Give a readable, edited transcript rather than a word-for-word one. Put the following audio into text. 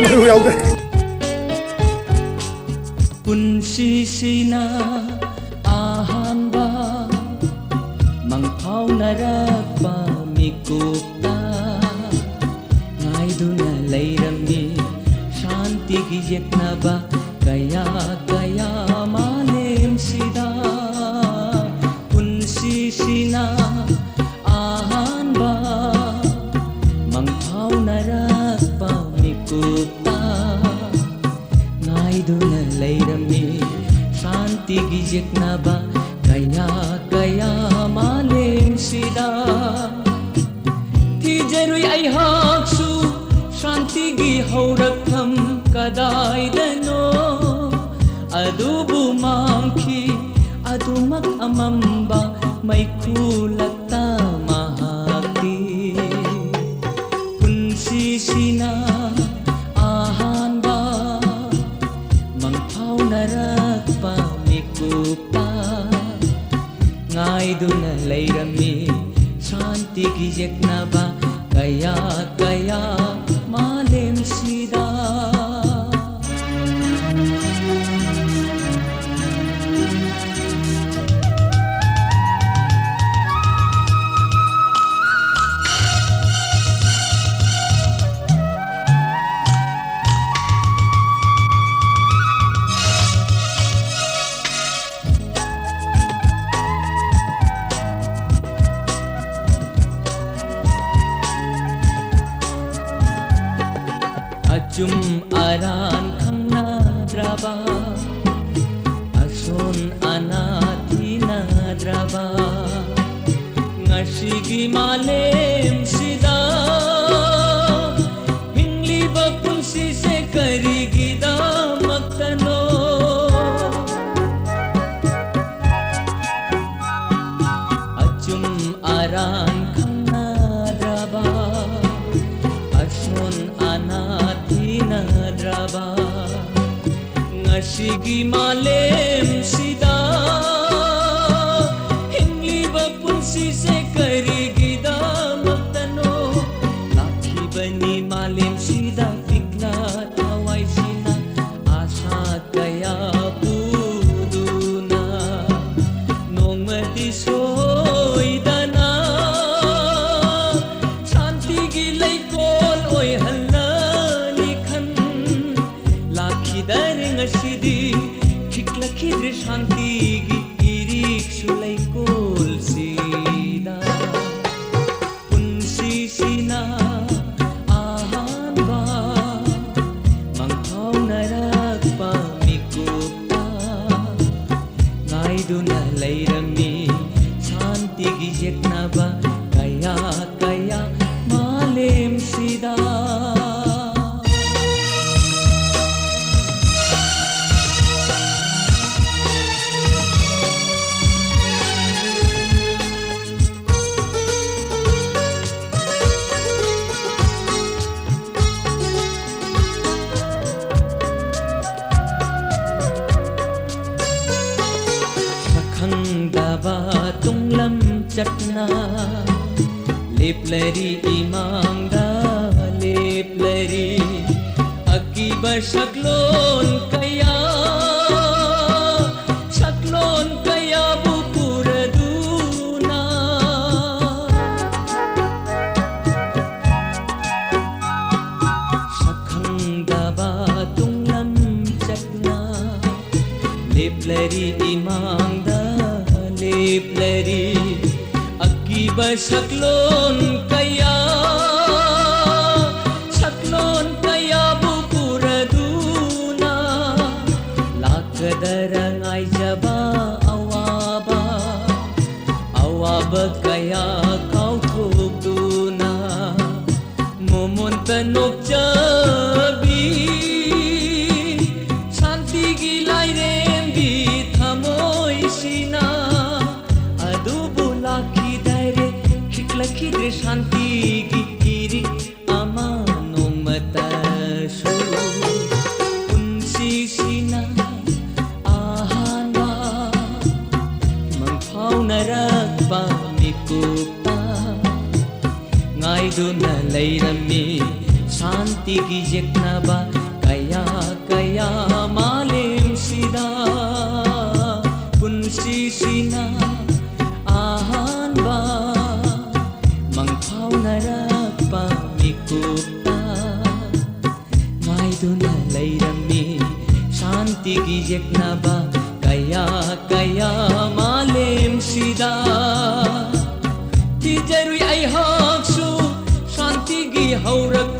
ꯃꯔꯨ ꯌꯥꯎꯗ꯭ꯔꯦ ꯄꯨꯟꯁꯤꯁꯤꯅ ꯑꯍꯥꯟꯕ ꯃꯪꯐꯥꯎꯅꯔꯛꯄ ꯃꯤꯀꯨꯞꯇ ꯉꯥꯏꯗꯨꯅ ꯂꯩꯔꯝꯃꯤ ꯁꯥꯟꯇꯤꯒꯤ ꯌꯦꯛꯅꯕ kaya kaya malemsida punsisina ahanba mangphaunarakpa mikupta ngaiduna leirami shanti gi yeknaba kaya kaya malemsida thijarui aihaksu shanti gi haurakam kadaidano adubu mangki adumak amamba maikulata mahaki punsisina ahanba mangphaunarakpa mikupta ngaiduna leirami shanti gi yeknaba kaya kaya malemsida Achum aran khangnadraba ason anathinadraba ngasigi malem sida hingliba punsi se karigida maktano achum aran khangnadraba ason anathinadraba ngasigi malem sida hingliba punsi se karigida maktano lakhibani malem sida fikla thawai sina asha kaya buduna nongmati soidana shanti gi leikol oi halani khan lakhidar ngasidi khiklakidre shanti gi irik sulai kol sida punsisina ahanba mangphaunarakpa mikupta ngaiduna leirami shanti gi yeknaba kaya kaya malem sida khangdaba tunglam chatna leplari imangda leplari akiba shaklon kaya bupuraduna khangdaba tunglam chatna leplari imangda leplari akiba shaklon kaya bupuraduna lakadarangai jaba awaba kaya kau thukduna momonta nokjabi shanti gi lairembi thamoi sina adubu lakhidare khiklakidre shanti ꯁꯥꯟꯇꯤꯒꯤ ꯌꯦꯛꯅꯕ ꯀꯌꯥ ꯀꯌꯥ ꯃꯥꯂꯦꯝꯁꯤꯗ ꯄꯨꯟꯁꯤꯁꯤꯅ ꯑꯍꯥꯟꯕ ꯃꯪꯐꯥꯎꯅꯔꯛꯄ ꯃꯤꯀꯨꯞꯇ ꯉꯥꯏꯗꯨꯅ ꯂꯩꯔꯝꯃꯤ ꯁꯥꯟꯇꯤꯒꯤ ꯌꯦꯛꯅꯕ kaya kaya malem sida tijarui ai haksu shanti gi haurak